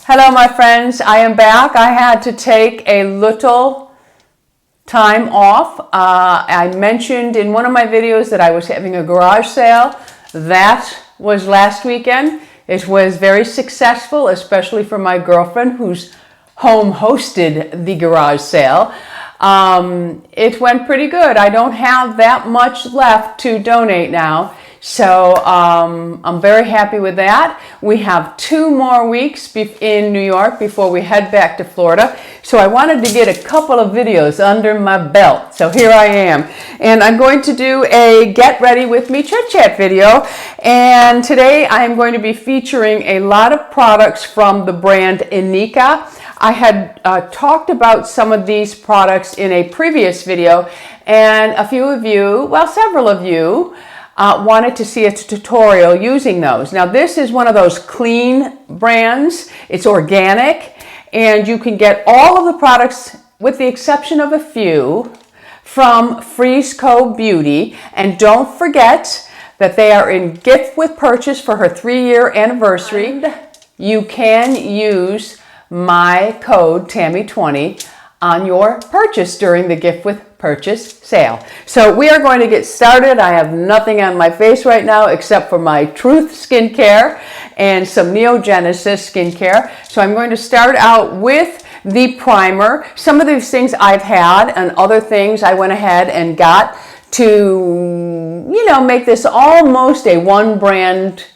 Hello my friends, I am back. I had to take a little time off. I mentioned in one of my videos that I was having a garage sale. That was last weekend. It was very successful, especially for my girlfriend who's home hosted the garage sale. It went pretty good. I don't have that much left to donate now. So I'm very happy with that. We have 2 more weeks in New York before we head back to Florida. So I wanted to get a couple of videos under my belt. So here I am. And I'm going to do a Get Ready With Me Chit Chat video. And today I'm going to be featuring a lot of products from the brand INIKA. I had talked about some of these products in a previous video. And a few of you, well, several of you, wanted to see a tutorial using those. Now this is one of those clean brands. It's organic and you can get all of the products with the exception of a few from freezeCo Beauty. And don't forget that they are in gift with purchase for her 3-year anniversary. You can use my code Tammy20 on your purchase during the gift with purchase sale. So we are going to get started. I have nothing on my face right now except for my Truth skincare and some Neogenesis skincare. So I'm going to start out with the primer. Some of these things I've had and other things I went ahead and got to, make this almost a one brand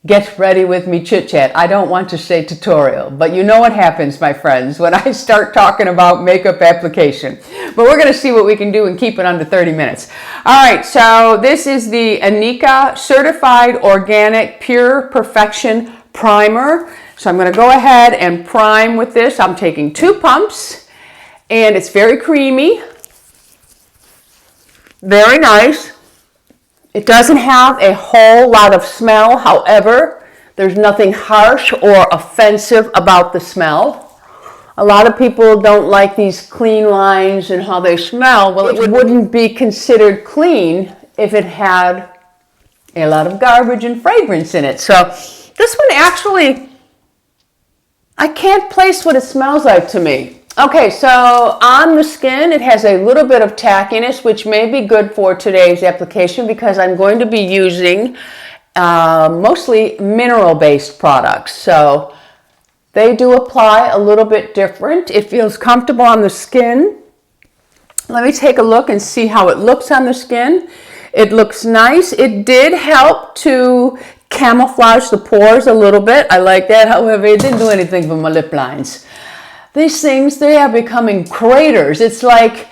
Get Ready With Me Chit Chat. I don't want to say tutorial, but you know what happens, my friends, when I start talking about makeup application. But we're going to see what we can do and keep it under 30 minutes. All right, so this is the INIKA Certified Organic Pure Perfection Primer. So I'm going to go ahead and prime with this. I'm taking 2 pumps, and it's very creamy, very nice. It doesn't have a whole lot of smell. However, there's nothing harsh or offensive about the smell. A lot of people don't like these clean lines and how they smell. Well, it wouldn't be considered clean if it had a lot of garbage and fragrance in it. So this one actually, I can't place what it smells like to me. Okay, so on the skin, it has a little bit of tackiness, which may be good for today's application because I'm going to be using mostly mineral-based products. So they do apply a little bit different. It feels comfortable on the skin. Let me take a look and see how it looks on the skin. It looks nice. It did help to camouflage the pores a little bit. I like that. However, it didn't do anything for my lip lines. These things, they are becoming craters. It's like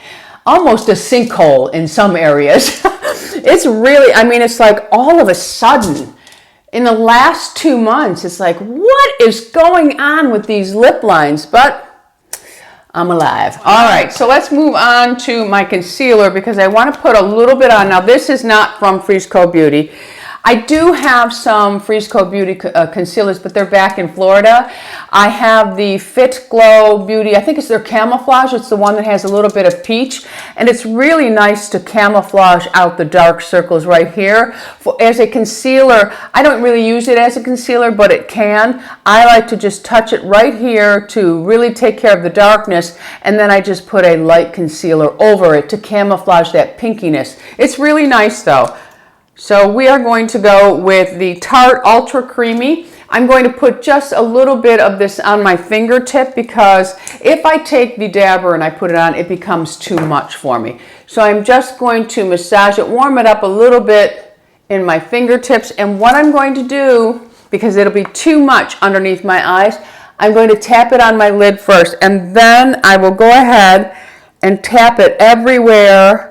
almost a sinkhole in some areas. It's really, it's like all of a sudden, in the last 2 months, it's like, what is going on with these lip lines? But I'm alive. All right, so let's move on to my concealer because I want to put a little bit on. Now, this is not from freezeCo Beauty. I do have some freezeCo Beauty concealers, but they're back in Florida. I have the Fit Glow Beauty. I think it's their camouflage. It's the one that has a little bit of peach. And it's really nice to camouflage out the dark circles right here. As a concealer, I don't really use it as a concealer, but it can. I like to just touch it right here to really take care of the darkness. And then I just put a light concealer over it to camouflage that pinkiness. It's really nice though. So we are going to go with the Tarte Ultra Creamy. I'm going to put just a little bit of this on my fingertip because if I take the dabber and I put it on, it becomes too much for me. So I'm just going to massage it, warm it up a little bit in my fingertips. And what I'm going to do, because it'll be too much underneath my eyes, I'm going to tap it on my lid first. And then I will go ahead and tap it everywhere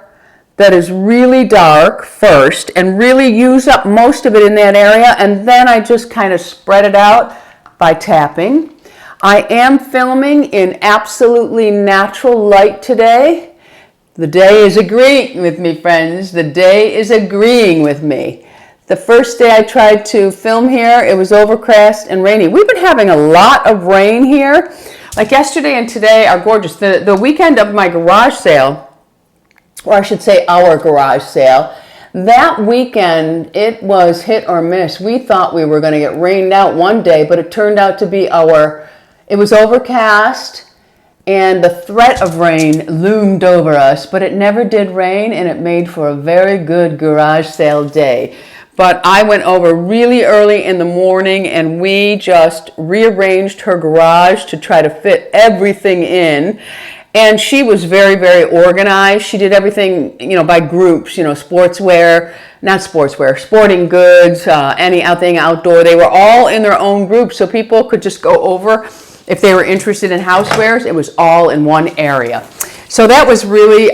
that is really dark first and really use up most of it in that area, and then I just kind of spread it out by tapping. I am filming in absolutely natural light today. The day is agreeing with me, friends. The day is agreeing with me. The first day I tried to film here, it was overcast and rainy. We've been having a lot of rain here. Like yesterday and today are gorgeous. The weekend of my garage sale, or I should say our garage sale, that weekend it was hit or miss. We thought we were going to get rained out one day, but it turned out to be our It was overcast and the threat of rain loomed over us, but it never did rain, and it made for a very good garage sale day. But I went over really early in the morning and we just rearranged her garage to try to fit everything in. And she was very, very organized. She did everything, by groups, sportswear, not sportswear, sporting goods, anything outdoor. They were all in their own groups, so people could just go over. If they were interested in housewares, it was all in one area. So that was really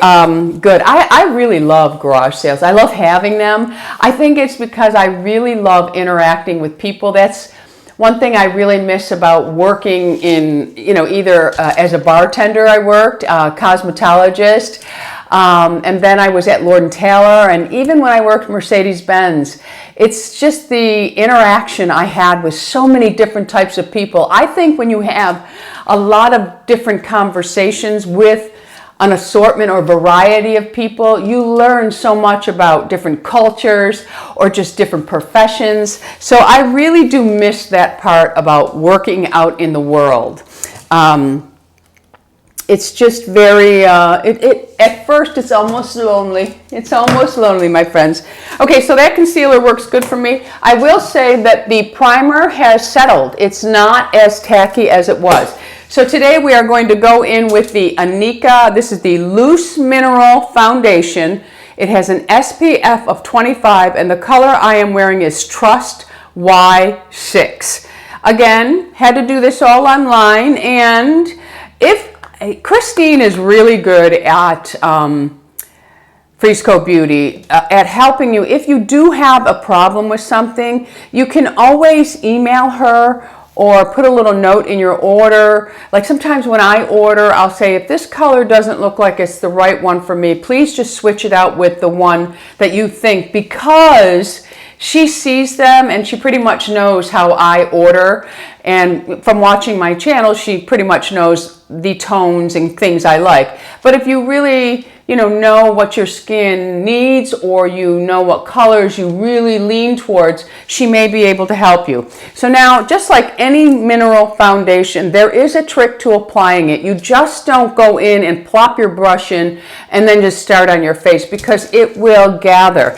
good. I really love garage sales. I love having them. I think it's because I really love interacting with people. That's one thing I really miss about working in, either as a bartender I worked, cosmetologist, and then I was at Lord & Taylor, and even when I worked Mercedes-Benz, it's just the interaction I had with so many different types of people. I think when you have a lot of different conversations with an assortment or variety of people, you learn so much about different cultures or just different professions. So I really do miss that part about working out in the world. It's just very, at first it's almost lonely. It's almost lonely, my friends. Okay, so that concealer works good for me. I will say that the primer has settled. It's not as tacky as it was. So today we are going to go in with the INIKA. This is the Loose Mineral Foundation. It has an SPF of 25 and the color I am wearing is Trust Y6. Again, had to do this all online, and if Christine is really good at freezeCo Beauty, at helping you. If you do have a problem with something, you can always email her or put a little note in your order. Like sometimes when I order, I'll say, if this color doesn't look like it's the right one for me, please just switch it out with the one that you think, because she sees them and she pretty much knows how I order. And from watching my channel, she pretty much knows the tones and things I like. But if you really, know what your skin needs, or what colors you really lean towards, she may be able to help you. So now, just like any mineral foundation, there is a trick to applying it. You just don't go in and plop your brush in and then just start on your face, because it will gather.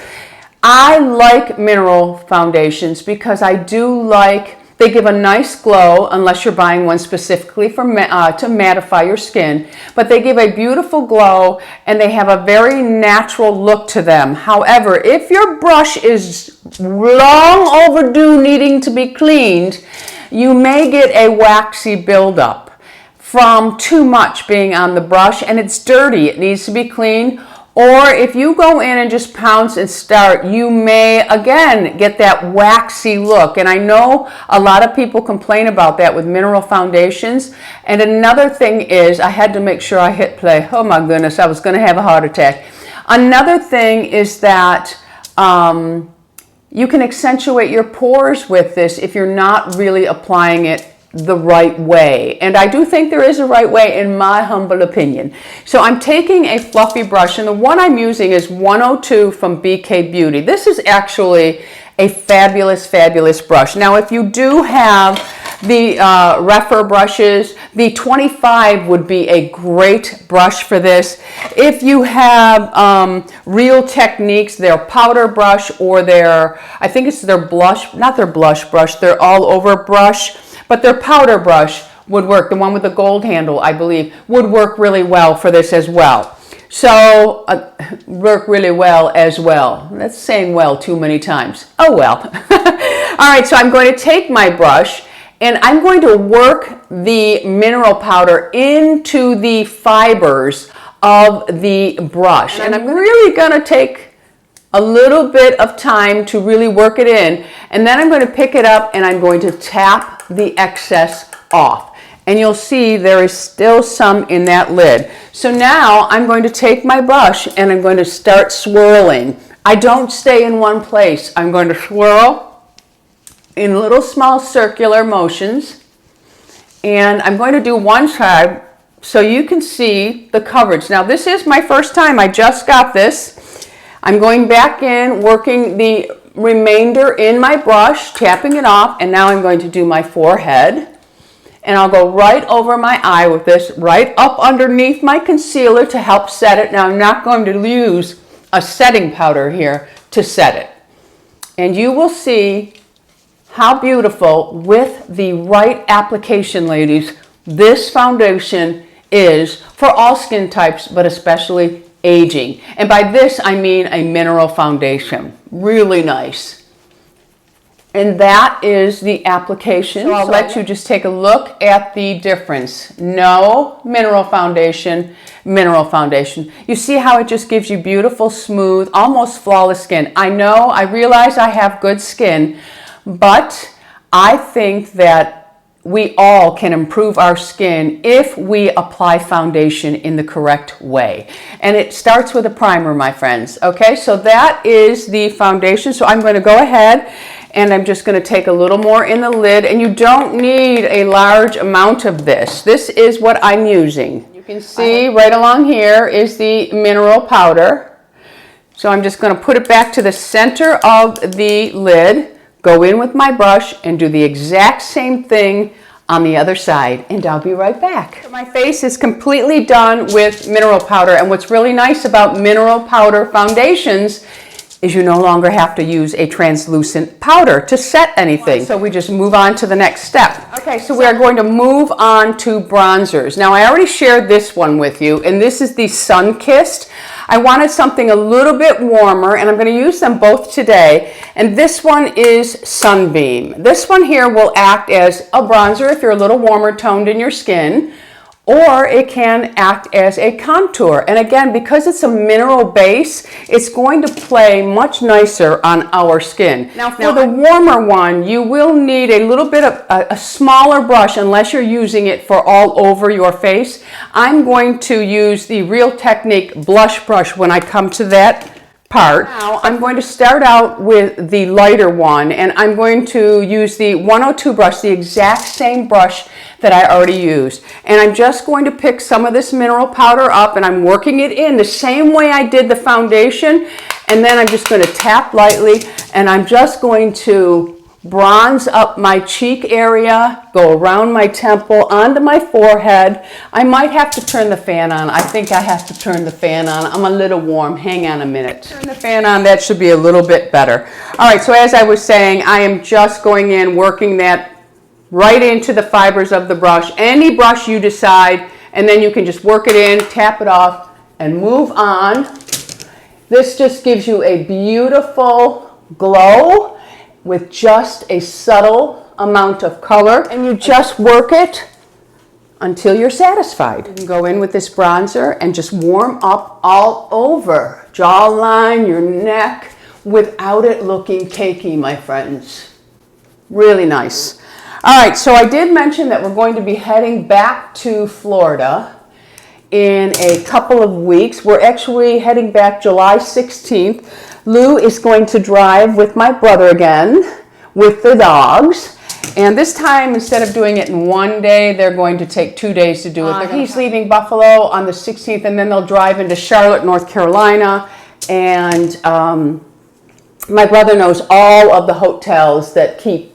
I like mineral foundations because I do like, they give a nice glow, unless you're buying one specifically for to mattify your skin, but they give a beautiful glow and they have a very natural look to them. However, if your brush is long overdue needing to be cleaned, you may get a waxy buildup from too much being on the brush, and it's dirty, it needs to be cleaned. Or if you go in and just pounce and start, you may again get that waxy look. And I know a lot of people complain about that with mineral foundations. And another thing is, I had to make sure I hit play. Oh my goodness, I was going to have a heart attack. Another thing is that you can accentuate your pores with this if you're not really applying it the right way. And I do think there is a right way, in my humble opinion. So I'm taking a fluffy brush, and the one I'm using is 102 from BK Beauty. This is actually a fabulous, fabulous brush. Now, if you do have the Refer brushes, the 25 would be a great brush for this. If you have Real Techniques, their powder brush, or their, I think it's their blush, not their blush brush, their all over brush, but their powder brush would work. The one with the gold handle, I believe, would work really well for this as well. So, work really well as well. That's saying well too many times. Oh well. All right, so I'm going to take my brush and I'm going to work the mineral powder into the fibers of the brush. And I'm really going to take a little bit of time to really work it in, and then I'm going to pick it up and I'm going to tap the excess off, and you'll see there is still some in that lid. So now I'm going to take my brush and I'm going to start swirling. I don't stay in one place. I'm going to swirl in little small circular motions, and I'm going to do one side so you can see the coverage. Now this is my first time. I just got this. I'm going back in, working the remainder in my brush, tapping it off, and now I'm going to do my forehead. and I'll go right over my eye with this, right up underneath my concealer to help set it. Now I'm not going to use a setting powder here to set it. And you will see how beautiful with the right application, ladies, this foundation is for all skin types, but especially aging. And by this, I mean a mineral foundation. Really nice. And that is the application. So I'll let you just take a look at the difference. No mineral foundation, mineral foundation. You see how it just gives you beautiful, smooth, almost flawless skin. I know, I realize I have good skin, but I think that we all can improve our skin if we apply foundation in the correct way. And it starts with a primer, my friends. Okay, so that is the foundation. So I'm going to go ahead and I'm just going to take a little more in the lid. And you don't need a large amount of this. This is what I'm using. You can see right along here is the mineral powder. So I'm just going to put it back to the center of the lid. Go in with my brush and do the exact same thing on the other side, and I'll be right back. So my face is completely done with mineral powder, and what's really nice about mineral powder foundations is you no longer have to use a translucent powder to set anything. So we just move on to the next step. Okay, so we are going to move on to bronzers. Now I already shared this one with you, and this is the Sun Kissed. I wanted something a little bit warmer, and I'm going to use them both today. And this one is Sunbeam. This one here will act as a bronzer if you're a little warmer toned in your skin, or it can act as a contour. And again, because it's a mineral base, it's going to play much nicer on our skin. Now for the warmer one, you will need a little bit of a smaller brush unless you're using it for all over your face. I'm going to use the Real Technique blush brush when I come to that part. Now I'm going to start out with the lighter one, and I'm going to use the 102 brush, the exact same brush that I already used. And I'm just going to pick some of this mineral powder up, and I'm working it in the same way I did the foundation. And then I'm just going to tap lightly, and I'm just going to bronze up my cheek area, go around my temple, onto my forehead. I might have to turn the fan on. I think I have to turn the fan on. I'm a little warm. Hang on a minute. Turn the fan on. That should be a little bit better. All right, so as I was saying, I am just going in, working that right into the fibers of the brush. Any brush you decide, and then you can just work it in, tap it off, and move on. This just gives you a beautiful glow with just a subtle amount of color, and you just work it until you're satisfied. You can go in with this bronzer and just warm up all over, jawline, your neck, without it looking cakey, my friends. Really nice. All right, so I did mention that we're going to be heading back to Florida in a couple of weeks. We're actually heading back July 16th. Lou is going to drive with my brother again with the dogs. And this time, instead of doing it in one day, they're going to take 2 days to do it. He's leaving Buffalo on the 16th, and then they'll drive into Charlotte, North Carolina. And my brother knows all of the hotels that keep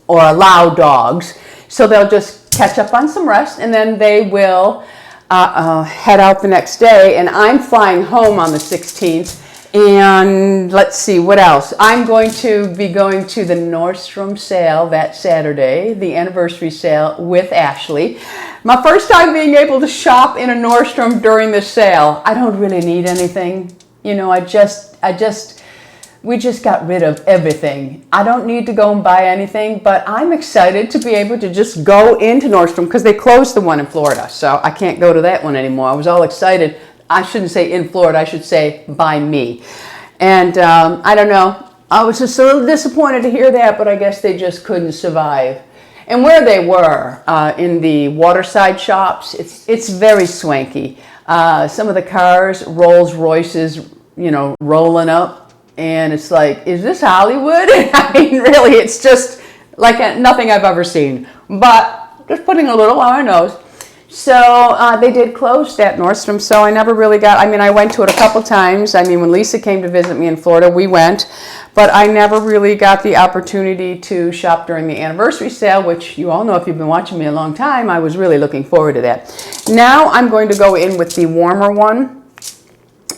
or allow dogs. So they'll just catch up on some rest, and then they will head out the next day. And I'm flying home on the 16th. And let's see, what else? I'm going to be going to the Nordstrom sale that Saturday, the anniversary sale with Ashley. My first time being able to shop in a Nordstrom during the sale. I don't really need anything. You know, we just got rid of everything. I don't need to go and buy anything, but I'm excited to be able to just go into Nordstrom because they closed the one in Florida. So I can't go to that one anymore. I was all excited. I shouldn't say in Florida, I should say by me. And I don't know, I was just a little disappointed to hear that, but I guess they just couldn't survive. And where they were, in the waterside shops, it's very swanky. Some of the cars, Rolls Royces, you know, rolling up, and it's like, is this Hollywood? I mean, really, it's just like nothing I've ever seen. But just putting a little on our nose. So they did close at Nordstrom, so I never really got, I mean, I went to it a couple times. I mean, when Lisa came to visit me in Florida, we went, but I never really got the opportunity to shop during the anniversary sale, which you all know if you've been watching me a long time, I was really looking forward to that. Now I'm going to go in with the warmer one,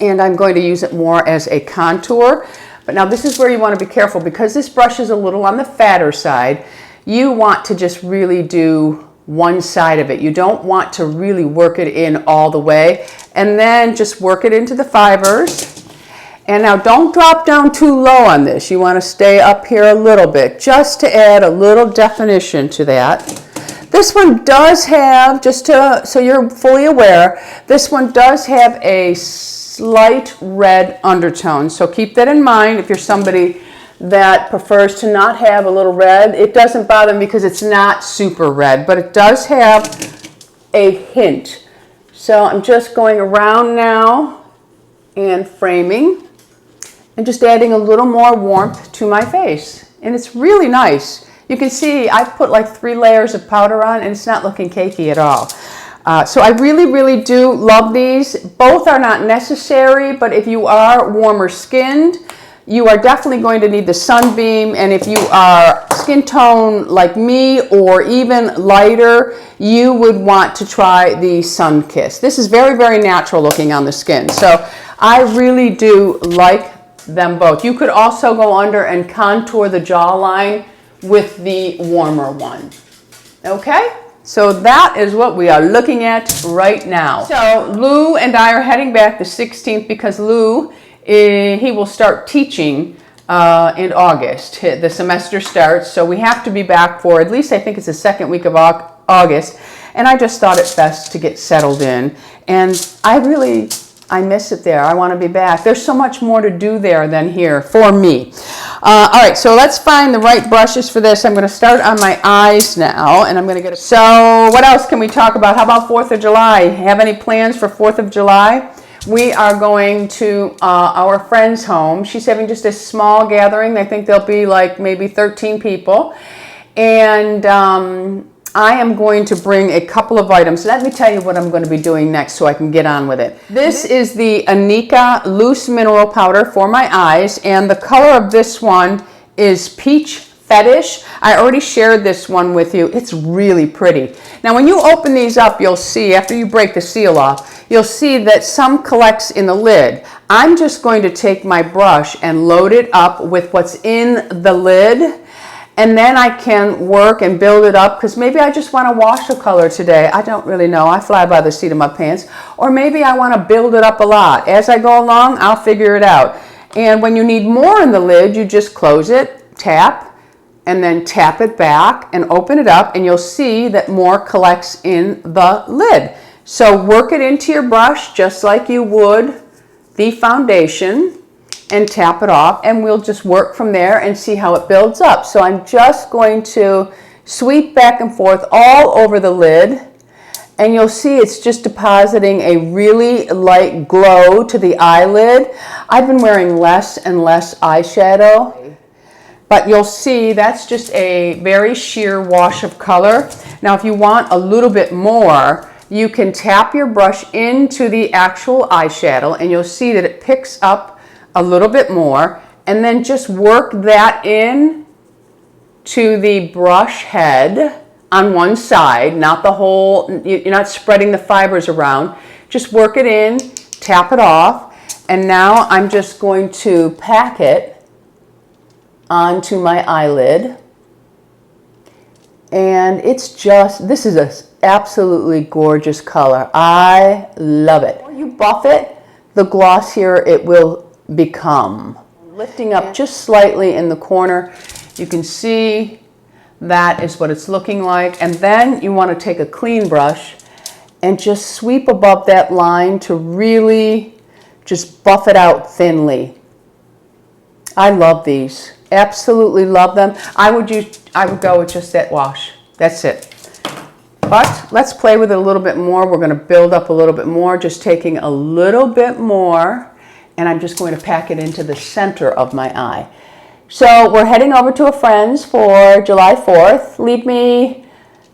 and I'm going to use it more as a contour. But now this is where you want to be careful, because this brush is a little on the fatter side. You want to just really do one side of it. You don't want to really work it in all the way, and then just work it into the fibers. And now don't drop down too low on this. You want to stay up here a little bit just to add a little definition to that. This one does have, so you're fully aware, this one does have a slight red undertone. So keep that in mind if you're somebody that prefers to not have a little red. It doesn't bother me because it's not super red, but it does have a hint. So I'm just going around now and framing and just adding a little more warmth to my face. And it's really nice. You can see I've put like 3 layers of powder on, and it's not looking cakey at all. So I really, really do love these. Both are not necessary, but if you are warmer skinned, you are definitely going to need the Sunbeam, and if you are skin tone like me or even lighter, you would want to try the Sun Kiss. This is very, very natural looking on the skin, so I really do like them both. You could also go under and contour the jawline with the warmer one. Okay, so that is what we are looking at right now. So Lou and I are heading back the 16th because Lou, he will start teaching in August. The semester starts, so we have to be back for at least, I think it's the second week of August. And I just thought it best to get settled in. And I miss it there. I want to be back. There's so much more to do there than here for me. All right, so let's find the right brushes for this. I'm going to start on my eyes now, and I'm going to get So what else can we talk about? How about 4th of July? Have any plans for 4th of July? We are going to our friend's home. She's having just a small gathering. I think there'll be like maybe 13 people. And I am going to bring a couple of items. Let me tell you what I'm going to be doing next so I can get on with it. This is the INIKA Loose Mineral Powder for my eyes. And the color of this one is Peach Fetish. I already shared this one with you. It's really pretty. Now when you open these up, you'll see, after you break the seal off, you'll see that some collects in the lid. I'm just going to take my brush and load it up with what's in the lid, and then I can work and build it up, because maybe I just want to wash a color today. I don't really know. I fly by the seat of my pants. Or maybe I want to build it up a lot. As I go along, I'll figure it out. And when you need more in the lid, you just close it, tap, and then tap it back and open it up, and you'll see that more collects in the lid. So work it into your brush just like you would the foundation, and tap it off, and we'll just work from there and see how it builds up. So I'm just going to sweep back and forth all over the lid, and you'll see it's just depositing a really light glow to the eyelid. I've been wearing less and less eyeshadow, but you'll see that's just a very sheer wash of color. Now if you want a little bit more, you can tap your brush into the actual eyeshadow, and you'll see that it picks up a little bit more, and then just work that in to the brush head on one side, not the whole, you're not spreading the fibers around. Just work it in, tap it off, and now I'm just going to pack it onto my eyelid. And it's just, this is an absolutely gorgeous color. I love it. When you buff it, the glossier it will become. Lifting up just slightly in the corner, you can see that is what it's looking like. And then you want to take a clean brush and just sweep above that line to really just buff it out thinly. I love these. Absolutely love them. I would go with just that wash. That's it. But let's play with it a little bit more. We're going to build up a little bit more, just taking a little bit more, and I'm just going to pack it into the center of my eye. So we're heading over to a friend's for July 4th. Leave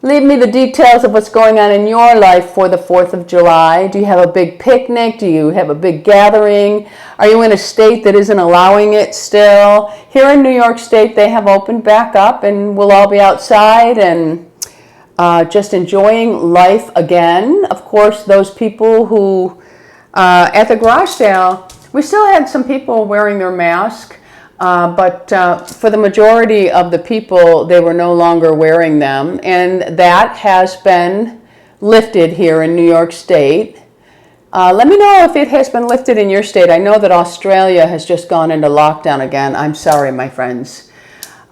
Leave me the details of what's going on in your life for the 4th of July. Do you have a big picnic? Do you have a big gathering? Are you in a state that isn't allowing it still? Here in New York State, they have opened back up and we'll all be outside and just enjoying life again. Of course, those people who, at the garage sale, we still had some people wearing their mask. But for the majority of the people, they were no longer wearing them. And that has been lifted here in New York State. Let me know if it has been lifted in your state. I know that Australia has just gone into lockdown again. I'm sorry, my friends.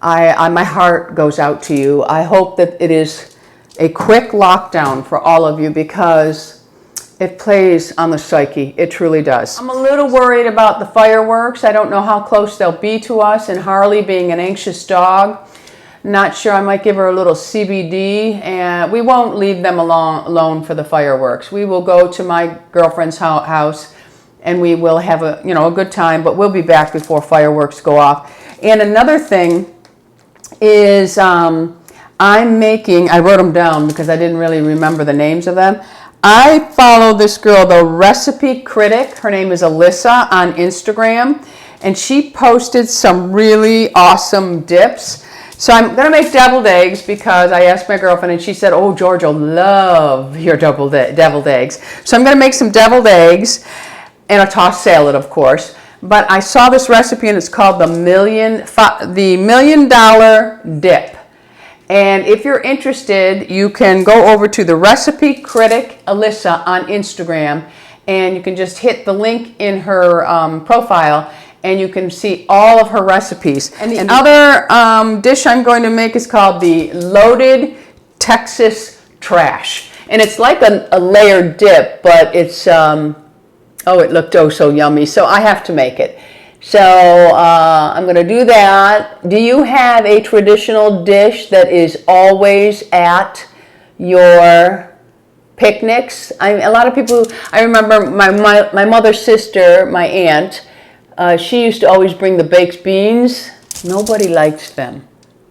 My heart goes out to you. I hope that it is a quick lockdown for all of you because it plays on the psyche. It truly does. I'm a little worried about the fireworks. I don't know how close they'll be to us, and Harley being an anxious dog, not sure. I might give her a little CBD, and we won't leave them alone for the fireworks. We will go to my girlfriend's house and we will have a good time, but we'll be back before fireworks go off. And another thing is I wrote them down because I didn't really remember the names of them. I follow this girl, the Recipe Critic. Her name is Alyssa on Instagram, and she posted some really awesome dips. So I'm going to make deviled eggs because I asked my girlfriend, and she said, oh, George will love your deviled eggs. So I'm going to make some deviled eggs and a tossed salad, of course. But I saw this recipe, and it's called the $1 Million Dip. And if you're interested, you can go over to the Recipe Critic Alyssa on Instagram, and you can just hit the link in her profile, and you can see all of her recipes. And the other dish I'm going to make is called the Loaded Texas Trash. And it's like a layered dip, but it's, it looked so yummy, so I have to make it. So I'm going to do that. Do you have a traditional dish that is always at your picnics? A lot of people, I remember my mother's sister, my aunt, she used to always bring the baked beans. Nobody liked them.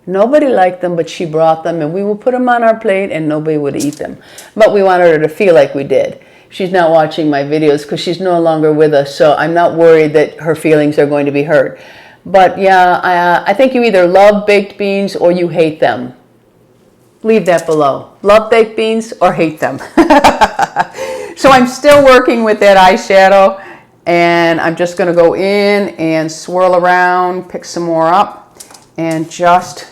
Nobody liked them, but she brought them, and we would put them on our plate, and nobody would eat them. But we wanted her to feel like we did. She's not watching my videos because she's no longer with us, so I'm not worried that her feelings are going to be hurt. But yeah, I think you either love baked beans or you hate them. Leave that below. Love baked beans or hate them. So I'm still working with that eyeshadow, and I'm just going to go in and swirl around, pick some more up, and just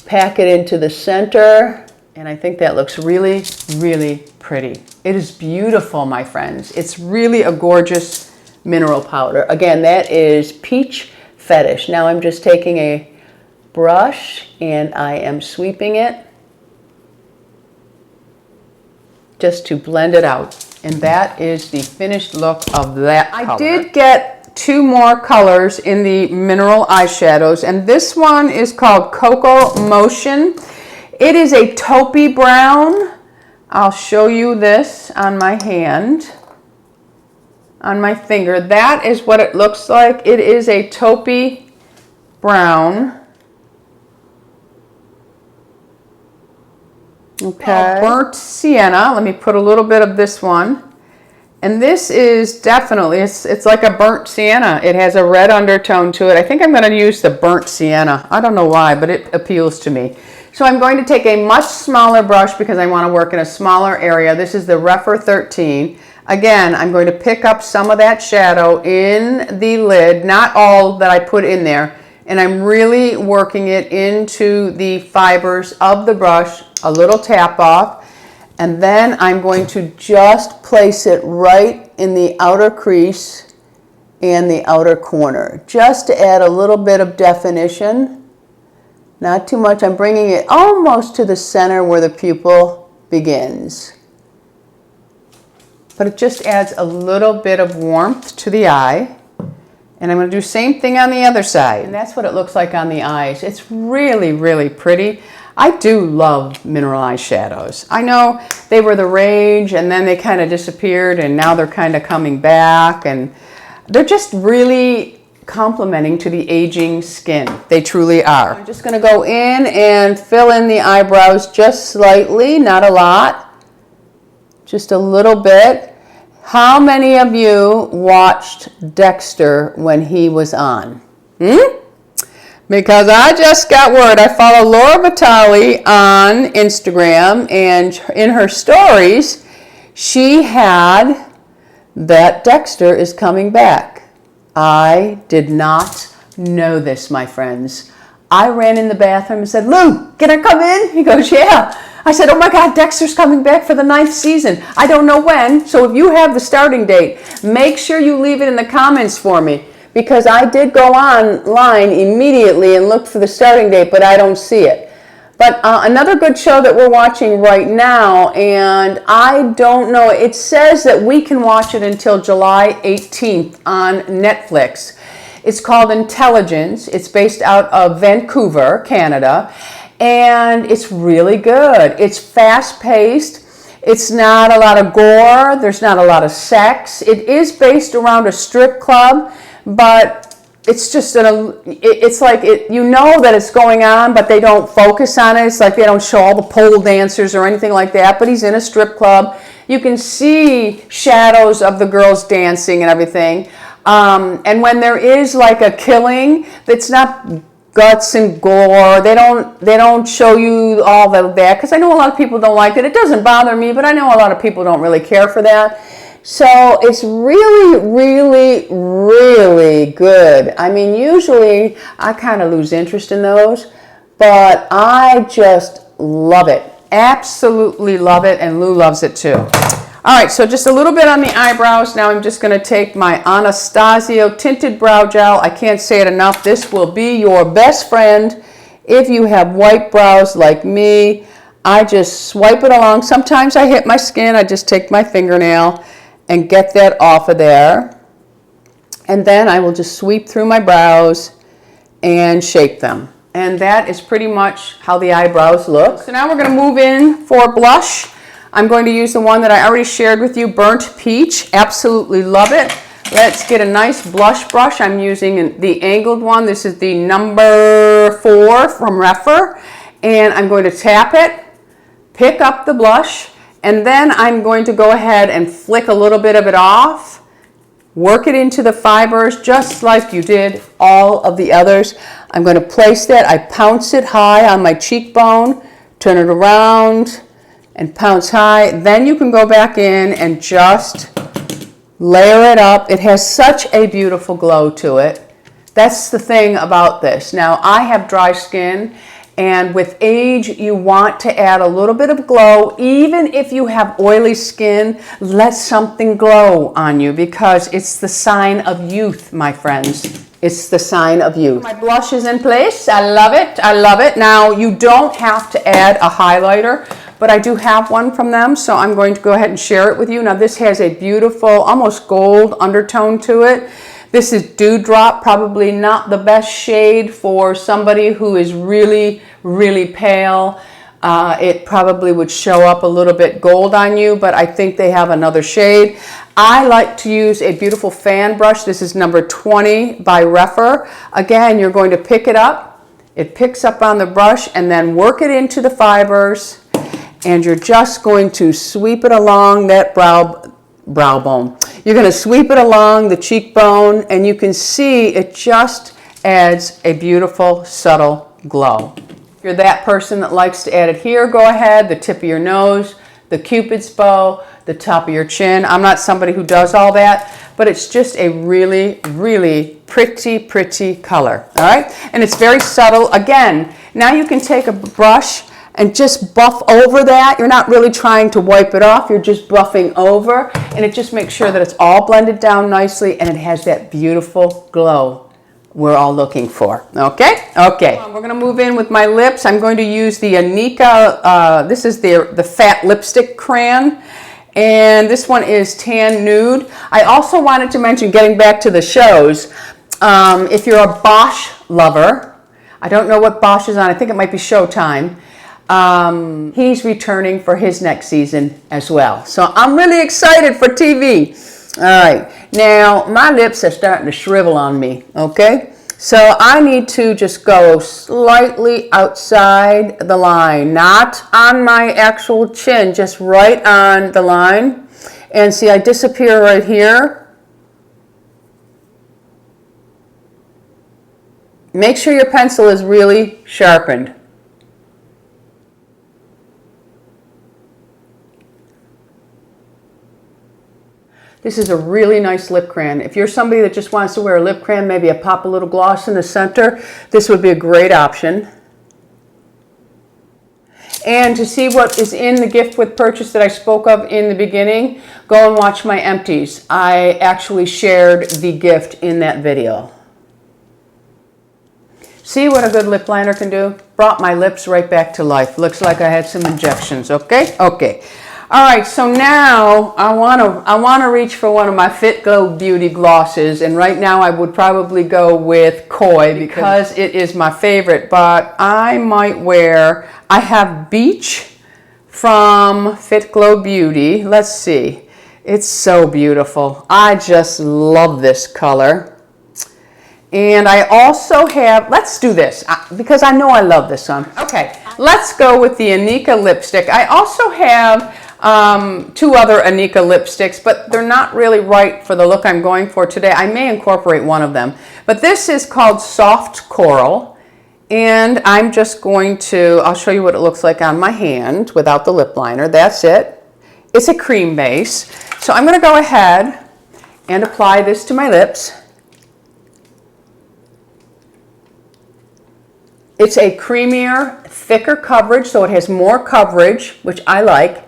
pack it into the center. And I think that looks really, really pretty. It is beautiful, my friends. It's really a gorgeous mineral powder. Again, that is Peach Fetish. Now I'm just taking a brush and I am sweeping it just to blend it out. And that is the finished look of that color. I did get 2 more colors in the mineral eyeshadows, and this one is called Cocoa Motion. It is a taupey brown. I'll show you this on my hand, on my finger. That is what it looks like. It is a taupey brown. Okay. Burnt Sienna. Let me put a little bit of this one. And this is definitely, it's like a burnt sienna. It has a red undertone to it. I think I'm going to use the burnt sienna. I don't know why, but it appeals to me. So I'm going to take a much smaller brush because I want to work in a smaller area. This is the Refer 13. Again, I'm going to pick up some of that shadow in the lid, not all that I put in there. And I'm really working it into the fibers of the brush, a little tap off. And then I'm going to just place it right in the outer crease and the outer corner, just to add a little bit of definition. Not too much. I'm bringing it almost to the center where the pupil begins. But it just adds a little bit of warmth to the eye. And I'm going to do the same thing on the other side. And that's what it looks like on the eyes. It's really, really pretty. I do love mineral eyeshadows. I know they were the rage and then they kind of disappeared and now they're kind of coming back, and they're just really complementing to the aging skin. They truly are. I'm just going to go in and fill in the eyebrows just slightly, not a lot, just a little bit. How many of you watched Dexter when he was on? Because I just got word. I follow Laura Vitale on Instagram, and in her stories, she had that Dexter is coming back. I did not know this, my friends. I ran in the bathroom and said, Lou, can I come in? He goes, yeah. I said, oh my God, Dexter's coming back for the 9th season. I don't know when, so if you have the starting date, make sure you leave it in the comments for me, because I did go online immediately and looked for the starting date, but I don't see it. But another good show that we're watching right now, and I don't know, it says that we can watch it until July 18th on Netflix. It's called Intelligence. It's based out of Vancouver, Canada, and it's really good. It's fast-paced. It's not a lot of gore. There's not a lot of sex. It is based around a strip club, but it's just it's like you know that it's going on, but they don't focus on it. It's like they don't show all the pole dancers or anything like that, but he's in a strip club. You can see shadows of the girls dancing and everything. And when there is like a killing, it's not guts and gore. They don't show you all of that, because I know a lot of people don't like it. It doesn't bother me, but I know a lot of people don't really care for that. So it's really, really, really good. I mean, usually I kind of lose interest in those, but I just love it. Absolutely love it, and Lou loves it too. All right, so just a little bit on the eyebrows. Now I'm just going to take my Anastasia Tinted Brow Gel. I can't say it enough. This will be your best friend if you have white brows like me. I just swipe it along. Sometimes I hit my skin. I just take my fingernail and get that off of there. And then I will just sweep through my brows and shape them. And that is pretty much how the eyebrows look. So now we're going to move in for blush. I'm going to use the one that I already shared with you, Burnt Peach. Absolutely love it. Let's get a nice blush brush. I'm using the angled one. This is the number 4 from Refer. And I'm going to tap it, pick up the blush, and then I'm going to go ahead and flick a little bit of it off, work it into the fibers just like you did all of the others. I'm going to place that. I pounce it high on my cheekbone, turn it around, and pounce high. Then you can go back in and just layer it up. It has such a beautiful glow to it. That's the thing about this. Now, I have dry skin, and with age, you want to add a little bit of glow. Even if you have oily skin, let something glow on you, because it's the sign of youth, my friends. It's the sign of youth. My blush is in place. I love it. I love it. Now, you don't have to add a highlighter, but I do have one from them, so I'm going to go ahead and share it with you. Now, this has a beautiful, almost gold undertone to it. This is Dewdrop, probably not the best shade for somebody who is really, really pale. It probably would show up a little bit gold on you, but I think they have another shade. I like to use a beautiful fan brush. This is number 20 by Refer. Again, you're going to pick it up. It picks up on the brush, and then work it into the fibers. And you're just going to sweep it along that brow bone. You're going to sweep it along the cheekbone, and you can see it just adds a beautiful, subtle glow. If you're that person that likes to add it here, go ahead. The tip of your nose, the Cupid's bow, the top of your chin. I'm not somebody who does all that, but it's just a really, really pretty, pretty color. All right? And it's very subtle. Again, now you can take a brush and just buff over that. You're not really trying to wipe it off. You're just buffing over, and it just makes sure that it's all blended down nicely, and it has that beautiful glow we're all looking for. Okay? Okay. We're going to move in with my lips. I'm going to use the INIKA. This is the Fat Lipstick Crayon, and this one is Tan Nude. I also wanted to mention, getting back to the shows, if you're a Bosch lover, I don't know what Bosch is on. I think it might be Showtime. He's returning for his next season as well. So I'm really excited for TV. All right. Now, my lips are starting to shrivel on me, okay? So I need to just go slightly outside the line, not on my actual chin, just right on the line. And see, I disappear right here. Make sure your pencil is really sharpened. This is a really nice lip crayon. If you're somebody that just wants to wear a lip crayon, maybe a pop a little gloss in the center, this would be a great option. And to see what is in the gift with purchase that I spoke of in the beginning, go and watch my empties. I actually shared the gift in that video. See what a good lip liner can do? Brought my lips right back to life. Looks like I had some injections, okay? Okay. All right, so now I want to reach for one of my Fit Glow Beauty glosses, and right now I would probably go with Koi because it is my favorite, but I might wear, I have Beach from Fit Glow Beauty. Let's see. It's so beautiful. I just love this color. And I also have, let's do this because I know I love this one. Okay, let's go with the INIKA lipstick. I also have two other INIKA lipsticks, but they're not really right for the look I'm going for today. I may incorporate one of them. But this is called Soft Coral. And I'm just going to, I'll show you what it looks like on my hand without the lip liner. That's it. It's a cream base. So I'm going to go ahead and apply this to my lips. It's a creamier, thicker coverage, so it has more coverage, which I like.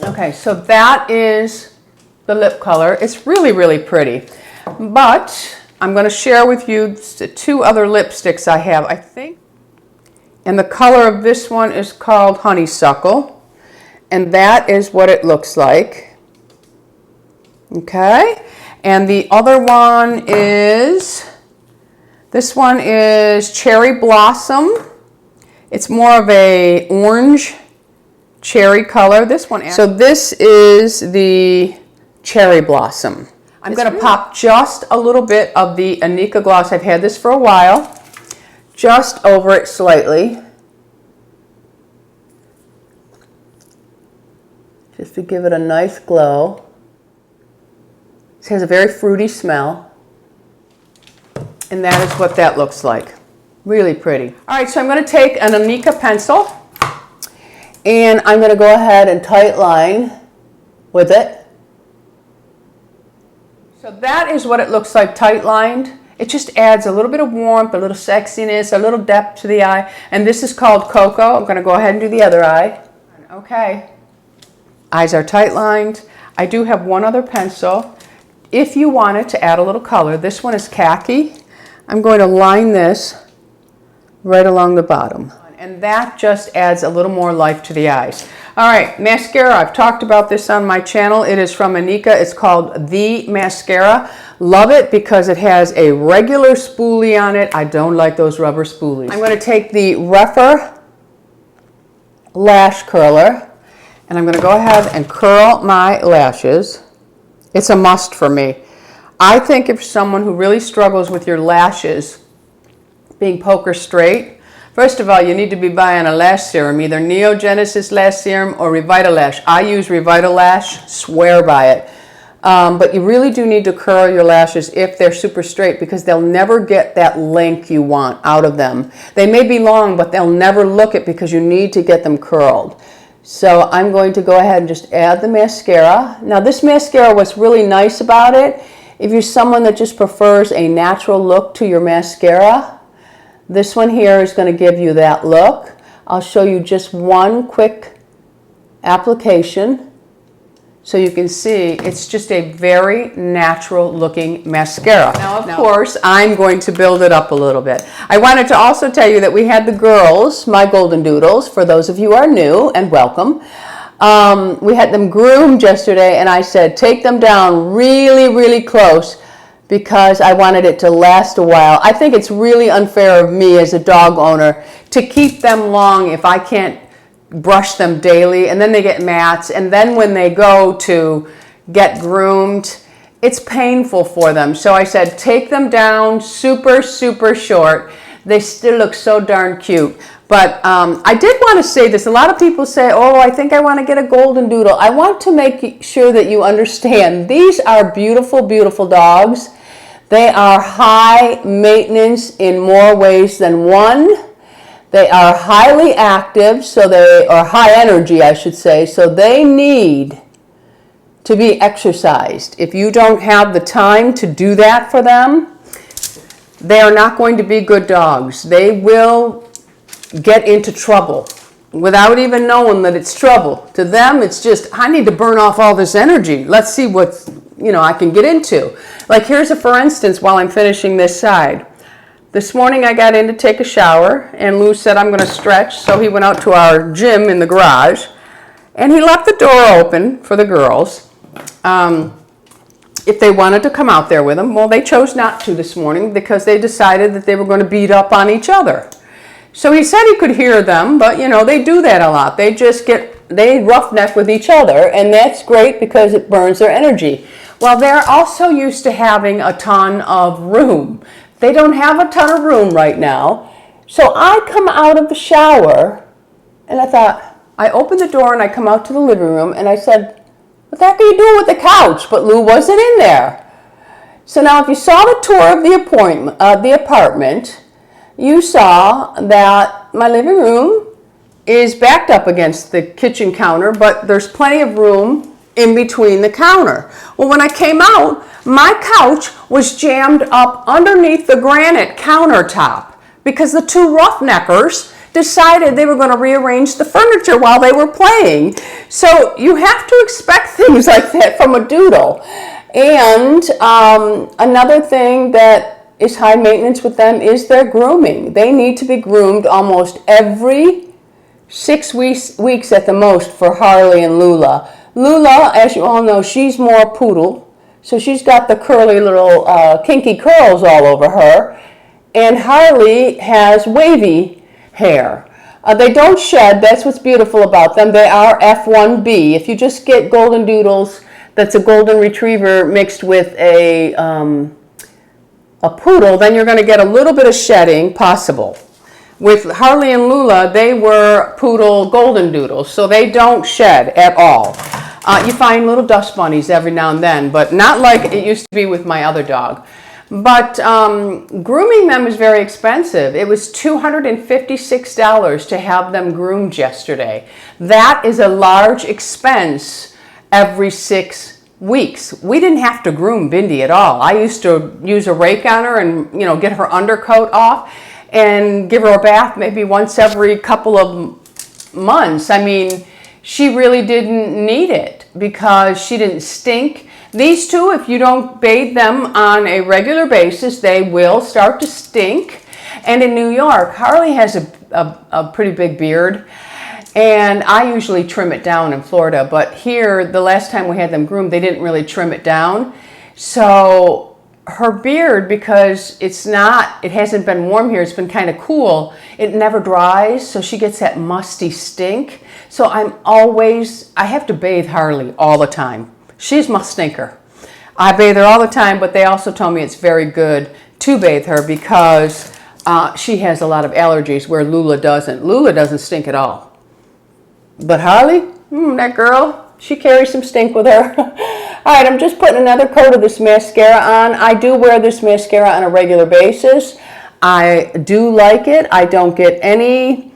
Okay, so that is the lip color. It's really, really pretty. But I'm going to share with you the two other lipsticks I have, I think. And the color of this one is called Honeysuckle. And that is what it looks like. Okay. And the other one is, this one is Cherry Blossom. It's more of a orange cherry color. This one. So this is the Cherry Blossom. I'm going to pop just a little bit of the INIKA gloss. I've had this for a while. Just over it slightly. Just to give it a nice glow. It has a very fruity smell. And that is what that looks like. Really pretty. All right, so I'm going to take an INIKA pencil. And I'm going to go ahead and tight line with it. So that is what it looks like tight lined. It just adds a little bit of warmth, a little sexiness, a little depth to the eye. And this is called Cocoa. I'm going to go ahead and do the other eye. Okay. Eyes are tight lined. I do have one other pencil. If you wanted to add a little color, this one is Khaki. I'm going to line this right along the bottom. And that just adds a little more life to the eyes. All right, mascara. I've talked about this on my channel. It is from INIKA. It's called The Mascara. Love it because it has a regular spoolie on it. I don't like those rubber spoolies. I'm going to take the Rephr lash curler and I'm going to go ahead and curl my lashes. It's a must for me. I think if someone who really struggles with your lashes being poker straight, first of all, you need to be buying a lash serum, either Neogenesis Lash Serum or Revitalash. I use Revitalash, swear by it. But you really do need to curl your lashes if they're super straight because they'll never get that length you want out of them. They may be long, but they'll never look it because you need to get them curled. So I'm going to go ahead and just add the mascara. Now this mascara, what's really nice about it, if you're someone that just prefers a natural look to your mascara, this one here is going to give you that look. I'll show you just one quick application so you can see it's just a very natural looking mascara. Now, of course, I'm going to build it up a little bit. I wanted to also tell you that we had the girls, my golden doodles, for those of you who are new, and welcome. We had them groomed yesterday, and I said, take them down really, really close because I wanted it to last a while. I think it's really unfair of me as a dog owner to keep them long if I can't brush them daily, and then they get mats, and then when they go to get groomed, it's painful for them. So I said, take them down super, super short. They still look so darn cute. But I did want to say this. A lot of people say, oh, I think I want to get a golden doodle. I want to make sure that you understand these are beautiful, beautiful dogs. They are high maintenance in more ways than one. They are highly active, so they are high energy, I should say. So they need to be exercised. If you don't have the time to do that for them, they are not going to be good dogs. They will get into trouble without even knowing that it's trouble. To them, it's just, I need to burn off all this energy. Let's see what, I can get into. Like here's a for instance while I'm finishing this side. This morning I got in to take a shower and Lou said I'm going to stretch, so he went out to our gym in the garage and he left the door open for the girls. If they wanted to come out there with him, well, they chose not to this morning because they decided that they were going to beat up on each other. So he said he could hear them, but they do that a lot. They roughneck with each other, and that's great because it burns their energy. Well, they're also used to having a ton of room. They don't have a ton of room right now. So I come out of the shower, and I thought, I opened the door and I come out to the living room, and I said, what the heck are you doing with the couch? But Lou wasn't in there. So now if you saw the tour of the apartment, you saw that my living room is backed up against the kitchen counter, but there's plenty of room in between the counter. Well, when I came out, my couch was jammed up underneath the granite countertop because the two roughnecks decided they were going to rearrange the furniture while they were playing. So you have to expect things like that from a doodle. And another thing that is high maintenance with them is their grooming. They need to be groomed almost every 6 weeks at the most for Harley and Lula. Lula, as you all know, she's more poodle, so she's got the curly little kinky curls all over her, and Harley has wavy hair. They don't shed. That's what's beautiful about them. They are F1B. If you just get golden doodles, that's a golden retriever mixed with a poodle, then you're going to get a little bit of shedding possible. With Harley and Lula, they were poodle golden doodles, so they don't shed at all. You find little dust bunnies every now and then, but not like it used to be with my other dog. But grooming them is very expensive. It was $256 to have them groomed yesterday. That is a large expense every 6 weeks. We didn't have to groom Bindi at all. I used to use a rake on her and get her undercoat off and give her a bath maybe once every couple of months. I mean, she really didn't need it because she didn't stink. These two, if you don't bathe them on a regular basis, they will start to stink. And in New York, Harley has a pretty big beard. And I usually trim it down in Florida, but here, the last time we had them groomed, they didn't really trim it down. So her beard, because it hasn't been warm here, it's been kind of cool, it never dries, so she gets that musty stink. So I have to bathe Harley all the time. She's my stinker. I bathe her all the time, but they also tell me it's very good to bathe her because she has a lot of allergies where Lula doesn't. Lula doesn't stink at all. But Harley, that girl, she carries some stink with her. All right, I'm just putting another coat of this mascara on. I do wear this mascara on a regular basis. I do like it. I don't get any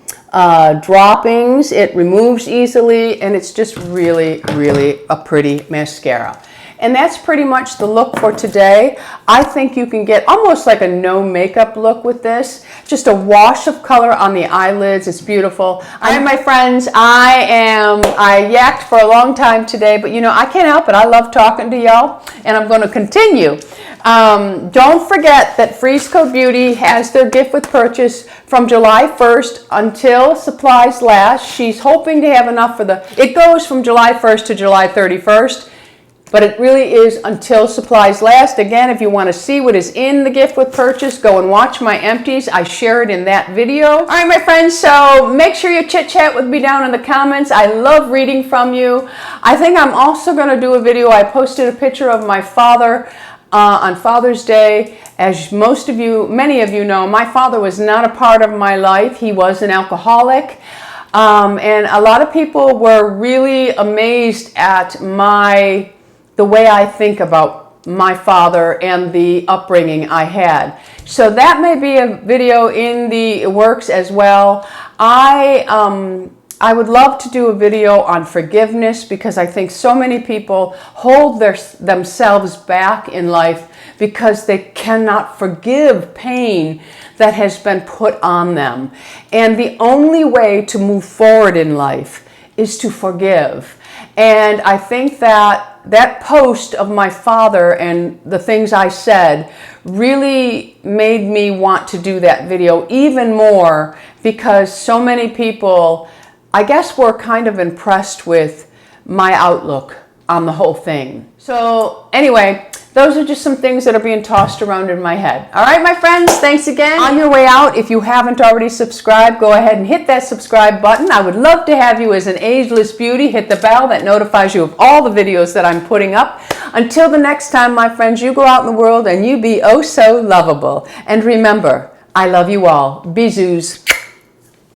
droppings. It removes easily, and it's just really, really a pretty mascara. And that's pretty much the look for today. I think you can get almost like a no makeup look with this. Just a wash of color on the eyelids. It's beautiful. All right, my friends, I yacked for a long time today, but I can't help it. I love talking to y'all, and I'm going to continue. Don't forget that freezeCo Beauty has their gift with purchase from July 1st until supplies last. She's hoping to have enough it goes from July 1st to July 31st. But it really is until supplies last. Again, if you want to see what is in the gift with purchase, go and watch my empties. I share it in that video. All right, my friends, so make sure you chit chat with me down in the comments. I love reading from you. I think I'm also going to do a video. I posted a picture of my father on Father's Day. As many of you know, my father was not a part of my life. He was an alcoholic. And a lot of people were really amazed at the way I think about my father and the upbringing I had. So that may be a video in the works as well. I would love to do a video on forgiveness, because I think so many people hold themselves back in life because they cannot forgive pain that has been put on them. And the only way to move forward in life is to forgive. And I think that post of my father and the things I said really made me want to do that video even more, because so many people, I guess, were kind of impressed with my outlook on the whole thing. So anyway, those are just some things that are being tossed around in my head. All right, my friends, thanks again. On your way out, if you haven't already subscribed, go ahead and hit that subscribe button. I would love to have you as an ageless beauty. Hit the bell that notifies you of all the videos that I'm putting up. Until the next time, my friends, you go out in the world and you be oh so lovable. And remember, I love you all. Bisous.